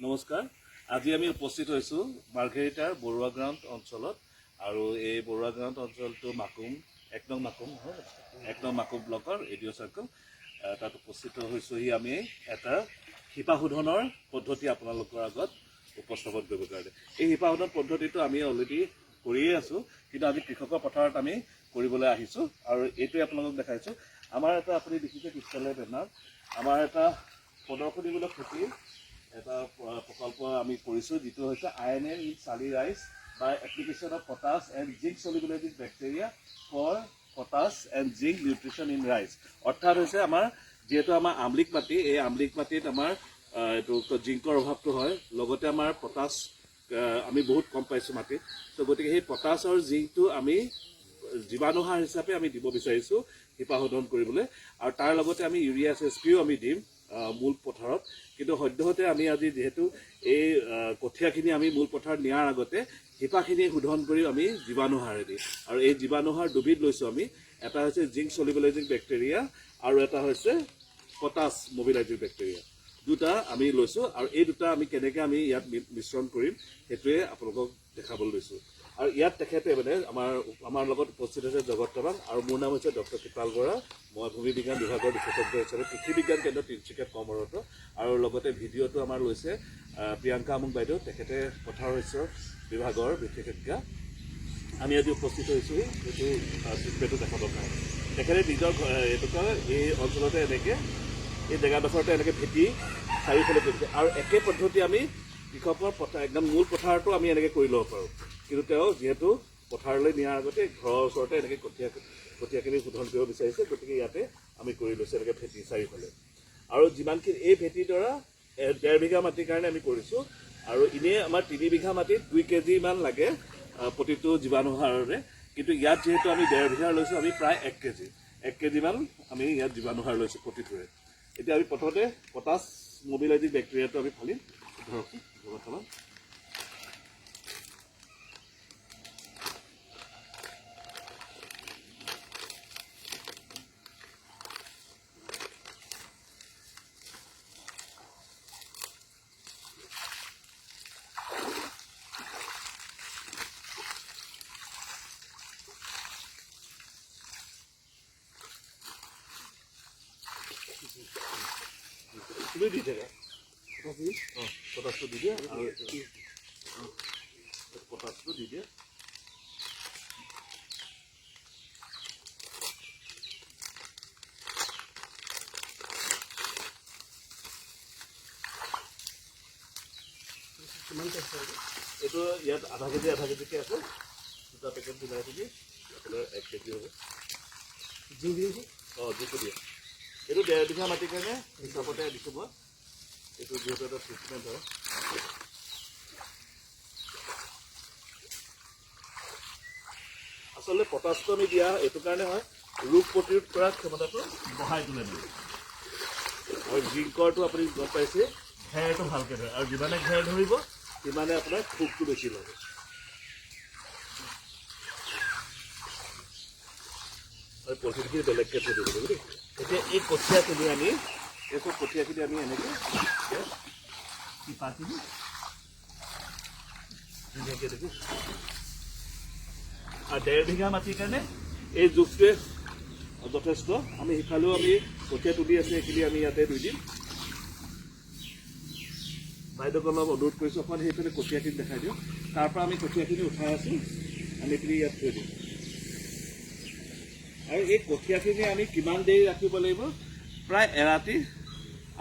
নমস্কাৰ। আজি আমি উপস্থিত হৈছোঁ মাৰ্ঘেৰিটাৰ বৰুৱা গ্ৰাউণ্ড অঞ্চলত আৰু এই বৰুৱা গ্ৰাউণ্ড অঞ্চলটো মাকুম এক নং মাকুম ব্লকৰ এডিঅ' চাৰ্কল তাত উপস্থিত হৈছোঁহি। আমি এটা শিপা শোধনৰ পদ্ধতি আপোনালোকৰ আগত উপস্থাপন কৰিবৰ কাৰণে। এই শিপা শোধন পদ্ধতিটো আমি অলৰেডি কৰিয়ে আছোঁ, কিন্তু আজি কৃষকৰ পথাৰত আমি কৰিবলৈ আহিছোঁ আৰু এইটোৱে আপোনালোকক দেখাইছোঁ। আমাৰ এটা আপুনি দেখিছে পিছফালে বেনাৰ, আমাৰ এটা প্ৰদৰ্শনীমূলক খেতি এটা প্ৰকল্প আমি কৰিছোঁ, যিটো হৈছে INN in Sali rice by application of potash and zinc solubilizing bacteria for potash and zinc nutrition in rice. অৰ্থাৎ হৈছে আমাৰ যিহেতু আমাৰ আমলিক মাটি, এই আমলিক মাটিত আমাৰ এইটো জিংকৰ অভাৱটো হয়, লগতে আমাৰ পটাছ আমি বহুত কম পাইছোঁ মাটিত। ত' গতিকে সেই পটাছ আৰু জিংকটো আমি জীৱাণু সাৰ হিচাপে আমি দিব বিচাৰিছোঁ শিপা শোধন কৰিবলৈ, আৰু তাৰ লগতে আমি ইউৰিয়া SSPও আমি দিম মূল পথাৰত। কিন্তু সদ্যহতে আমি আজি যিহেতু এই কঠীয়াখিনি আমি মূল পথাৰত নিয়াৰ আগতে শিপাখিনি শোধন কৰি আমি জীৱাণু সাৰ দিম, আৰু এই জীৱাণু সাৰ দুবিধ লৈছোঁ আমি। এটা হৈছে জিংক চলিবিলাইজিং বেক্টেৰিয়া আৰু এটা হৈছে পটাছ মবিলাইজিং বেক্টেৰিয়া। দুটা আমি লৈছোঁ, আৰু এই দুটা আমি কেনেকৈ আমি ইয়াত মিশ্ৰণ কৰিম সেইটোৱে আপোনালোকক দেখাবলৈ লৈছোঁ। আৰু ইয়াত তেখেতে মানে আমাৰ লগত উপস্থিত হৈছে জগত তাৱাং, আৰু মোৰ নাম হৈছে ডক্টৰ কৃপাল বৰা। মই ভূমি বিজ্ঞান বিভাগৰ বিশেষজ্ঞ হিচাপে কৃষি বিজ্ঞান কেন্দ্ৰ তিনিচুকীয়াত কৰ্মৰত, আৰু লগতে ভিডিঅ'টো আমাৰ লৈছে প্ৰিয়ংকা আমুক বাইদেউ, তেখেতে পথাৰ শস্য বিভাগৰ বিশেষজ্ঞা। আমি আজি উপস্থিত হৈছোঁ এইটো ট্ৰিটমেণ্টটো দেখাবৰ কাৰণে। তেখেতে নিজৰ এইটোকে এই অঞ্চলতে এনেকৈ এই জেগাডোখৰতে এনেকৈ ভেটি চাৰিওফালে কৰিছে, আৰু একে পদ্ধতি আমি কৃষকৰ একদম মূল পথাৰতো আমি এনেকৈ কৰি ল'ব পাৰোঁ। কিন্তু তেওঁ যিহেতু পথাৰলৈ নিয়াৰ আগতে ঘৰৰ ওচৰতে এনেকৈ কঠীয়াখিনি শোধন কৰিব বিচাৰিছে, গতিকে ইয়াতে আমি কৰি লৈছোঁ এনেকৈ ভেটি চাৰিওফালে। আৰু যিমানখিনি এই ভেটিৰ দ্বাৰা 1.5 বিঘা মাটিৰ কাৰণে আমি কৰিছোঁ, আৰু এনেই আমাৰ 3 বিঘা মাটিত 2 কেজিমান লাগে প্ৰতিটো জীৱাণু সাৰৰে, কিন্তু ইয়াত যিহেতু আমি 1.5 বিঘা লৈছোঁ, আমি প্ৰায় 1 কেজিমান আমি ইয়াত জীৱাণু সাৰ লৈছোঁ প্ৰতিটোৰে। এতিয়া আমি প্ৰথমতে পটাছ মবিলাইজিং বেক্টেৰিয়াটো আমি ফালিম। ধৰকচোন জগতখন তুমি দি থাকা পটাছটো দি দিয়া, আৰু পটাছটো দি দিয়া। এইটো ইয়াত আধা কেজিকৈ আছে, দুটা পেকেট মিলাই থাকি আপোনাৰ 1 কেজি হ'ব। জিংক দিছোঁ, জিংকটো দিয়ে। এইটো 1.5 বিঘা মাটিৰ কাৰণে হিচাপতে দিছোঁ মই। এইটো যিহেতু এটা ট্ৰিটমেণ্ট হয়। আচলতে পটাছটো আমি দিয়া এইটো কাৰণে হয়, ৰোগ প্ৰতিৰোধ কৰাৰ ক্ষমতাটো বঢ়াই তোলে দিয়ে। আৰু জিংকৰটো আপুনি গম পাইছে, ঘেৰটো ভালকৈ ধৰে, আৰু যিমানে ঘেৰ ধৰিব সিমানে আপোনাৰ খোপটো বেছি ল'ব। আৰু পলিথিনখিনি বেলেগকৈ থৈ দিব লাগিব দেই। এতিয়া এই কঠীয়াখিনি আমি এনেকৈ শিপাখিনি ধুনীয়াকৈ দেখোঁ। আৰু 1.5 বিঘা মাটিৰ কাৰণে এই জোখটোৱে যথেষ্ট। আমি সিফালেও আমি কঠীয়া তুলি আছোঁ, সেইখিনি আমি ইয়াতে ৰুই দিম। বাইদেউক অলপ অনুৰোধ কৰিছোঁ, অকণমান সেইফালে কঠীয়াখিনি দেখাই দিওঁ। তাৰপৰা আমি কঠীয়াখিনি উঠাই আছোঁ, আনি পিনি ইয়াত থৈ দিম। আৰু এই কঠীয়াখিনি আমি কিমান দেৰি ৰাখিব লাগিব, প্ৰায় এৰাতি,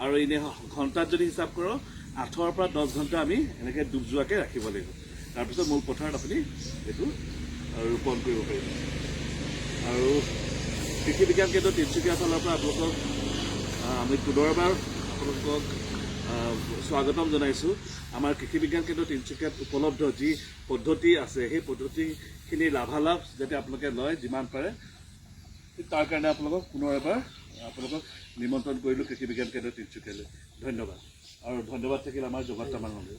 আৰু এনেই ঘণ্টাত যদি হিচাপ কৰোঁ 8ৰ পৰা 10 ঘণ্টা আমি এনেকৈ ডুব যোৱাকৈ ৰাখিব লাগিব। তাৰপিছত মূল পথাৰত আপুনি এইটো ৰোপণ কৰিব পাৰিব। আৰু কৃষি বিজ্ঞান কেন্দ্ৰ তিনিচুকীয়া ফালৰ পৰা আপোনালোকক আমি পুনৰবাৰ আপোনালোকক স্বাগতম জনাইছোঁ। আমাৰ কৃষি বিজ্ঞান কেন্দ্ৰ তিনিচুকীয়াত উপলব্ধ যি পদ্ধতি আছে, সেই পদ্ধতিখিনি লাভালাভ যাতে আপোনালোকে লয় যিমান পাৰে, তাৰ কাৰণে আপোনালোকক পুনৰ এবাৰ নিমন্ত্ৰণ কৰিলোঁ কৃষি বিজ্ঞান কেন্দ্ৰ তিনিচুকীয়ালৈ। ধন্যবাদ, আৰু ধন্যবাদ থাকিল আমাৰ জগত তাৱাঙলৈ।